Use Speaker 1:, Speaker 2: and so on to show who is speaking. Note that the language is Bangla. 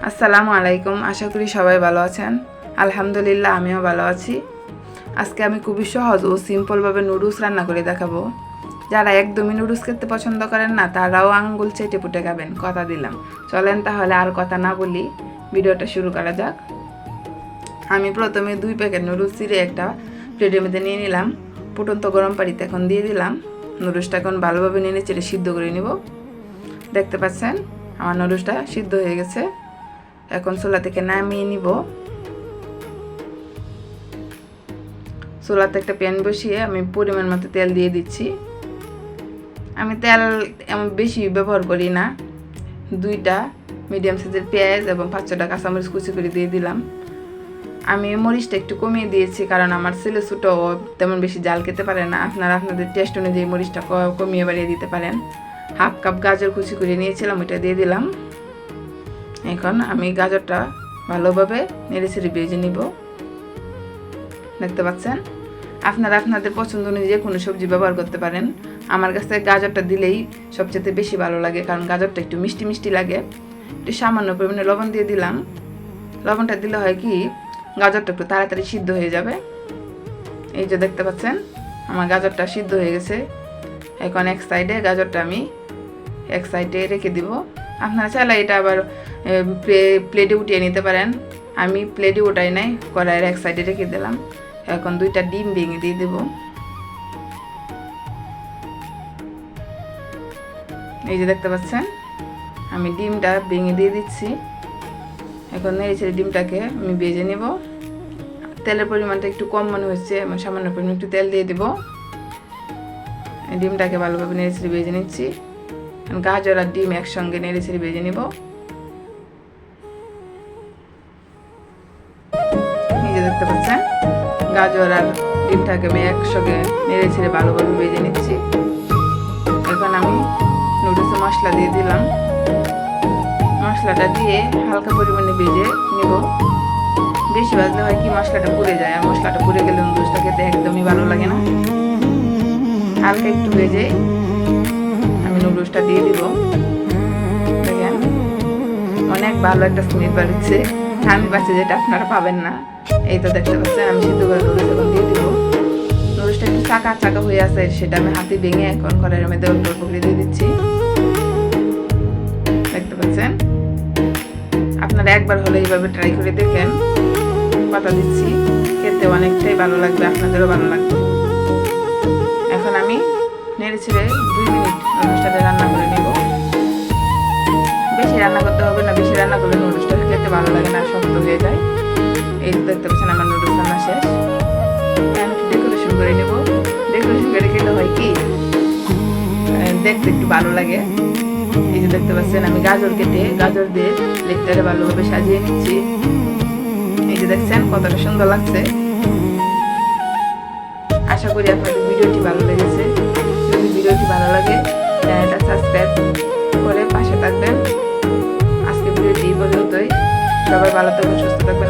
Speaker 1: আসসালামু আলাইকুম। আশা করি সবাই ভালো আছেন। আলহামদুলিল্লাহ আমিও ভালো আছি। আজকে আমি খুবই সহজ ও সিম্পলভাবে নুডলস রান্না করে দেখাবো। যারা একদমই নুডলস খেতে পছন্দ করেন না তারাও আঙ্গুল চেটে পুটে খাবেন, কথা দিলাম। চলেন তাহলে আর কথা না বলি ভিডিওটা শুরু করা যাক। আমি প্রথমে 2 প্যাকেট নুডলস চিড়ে একটা প্লেটের মধ্যে নিয়ে নিলাম। ফুটন্ত গরম পানিতে এখন দিয়ে দিলাম। নুডলসটা এখন ভালোভাবে নেড়ে চেড়ে সিদ্ধ করে নিব। দেখতে পাচ্ছেন আমার নুডলসটা সিদ্ধ হয়ে গেছে। এখন চুলা থেকে নামিয়ে নিব। চুলাতে একটা প্যান বসিয়ে আমি পরিমাণ মতো তেল দিয়ে দিচ্ছি। আমি তেল এমন বেশি ব্যবহার করি না। 2টা মিডিয়াম সাইজের পেঁয়াজ এবং 5-6টা কাঁচামরিচ কুচি করে দিয়ে দিলাম। আমি মরিচটা একটু কমিয়ে দিয়েছি কারণ আমার ছেলে ছোটো তেমন বেশি জাল খেতে পারে না। আপনারা আপনাদের টেস্ট অনুযায়ী মরিচটা কমিয়ে বাড়িয়ে দিতে পারেন। 1/2 কাপ গাজর কুচি করে নিয়েছিলাম, ওইটা দিয়ে দিলাম। এখন আমি গাজরটা ভালোভাবে নেড়েচেড়ে ভেজে নিব। দেখতে পাচ্ছেন আপনারা আপনাদের পছন্দ অনুযায়ী কোনো সবজি ব্যবহার করতে পারেন। আমার কাছে গাজরটা দিলেই সবচেয়ে বেশি ভালো লাগে কারণ গাজরটা একটু মিষ্টি মিষ্টি লাগে। একটু সামান্য পরিমাণে লবণ দিয়ে দিলাম। লবণটা দিলে হয় কি গাজরটা একটু তাড়াতাড়ি সিদ্ধ হয়ে যাবে। এই যে দেখতে পাচ্ছেন আমার গাজরটা সিদ্ধ হয়ে গেছে। এখন এক সাইডে রেখে দিব। আপনারা চাইলে এটা আবার প্লেটে উঠিয়ে নিতে পারেন। আমি প্লেটে উঠাই নাই, কড়াইয়ের এক সাইডে রেখে দিলাম। এখন 2টা ডিম ভেঙে দিয়ে দেব। এই যে দেখতে পাচ্ছেন আমি ডিমটা ভেঙে দিয়ে দিচ্ছি। এখন নেড়েচেড়ে ডিমটাকে আমি ভেজে নেব। তেলের পরিমাণটা একটু কম মনে হচ্ছে, আমি সামান্য পরিমাণ একটু তেল দিয়ে দেব। ডিমটাকে ভালোভাবে নেড়েচেড়ে ভেজে নিচ্ছি। গাজর আর ডিম একসঙ্গে নেড়েচেড়ে ভেজে নেব। এই যে দেখতে পাচ্ছেন গাজর আর ডিমটাকে আমি একসঙ্গে নেড়েচেড়ে ভালোভাবে ভেজে নিচ্ছি। এখন আমি নুডলসের মশলা দিয়ে দিলাম। মশলাটা দিয়ে হালকা পরিমাণে ভেজে নেব। বেশি ভাজলে হয় কি মশলাটা পুড়ে যায়, আর মশলাটা পুড়ে গেলে নুডলসটা খেতে একদমই ভালো লাগে না। হালকা একটু ভেজে আমি নুডলসটা দিয়ে দিব। দেখেন অনেক ভালো একটা স্মেল বেরোচ্ছে, আমি পাচ্ছি যেটা আপনারা পাবেন না। এই তো দেখতে পাচ্ছেন আমি সিদ্ধ করে নুডলস এখন দিয়ে দিব। নুডলসটা একটু চাকা চাকা হয়ে আছে, সেটা আমি হাতে ভেঙে এখন কড়াইয়ের মধ্যে অল্প অল্প করে দিয়ে দিচ্ছি। দেখতে পাচ্ছেন আপনারা একবার হলে এইভাবে ট্রাই করে দেখেন, কথা দিচ্ছি খেতে অনেকটাই ভালো লাগবে, আপনাদেরও ভালো লাগবে। এখন আমি নেড়েচেড়ে 2 মিনিট নুডলসটাকে রান্না করে নেব। বেশি রান্না করতে হবে না, বেশি রান্না করলে নুডলসটা খেতে ভালো লাগে না, শক্ত হয়ে যায়। এই দেখতে পাচ্ছেন আমার নুডলস রান্না শেষ। আমি একটু ডেকোরেশন করে নেব। ডেকোরেশন করে খেলে হয় কি দেখতে একটু ভালো লাগে। এই যে দেখতে পাচ্ছেন আমি গাজর দিয়ে প্লেটটারে ভালোভাবে সাজিয়ে নিচ্ছি। এই যে দেখছেন কতটা সুন্দর লাগছে। আশা করি আপনাদের ভিডিওটি ভালো লেগেছে। যদি ভিডিওটি ভালো লাগে চ্যানেলটা সাবস্ক্রাইব করে পাশে থাকবেন। আজকে ভিডিওটি এই পর্যন্তই। সবাই ভালো থাকবেন, সুস্থ থাকবেন।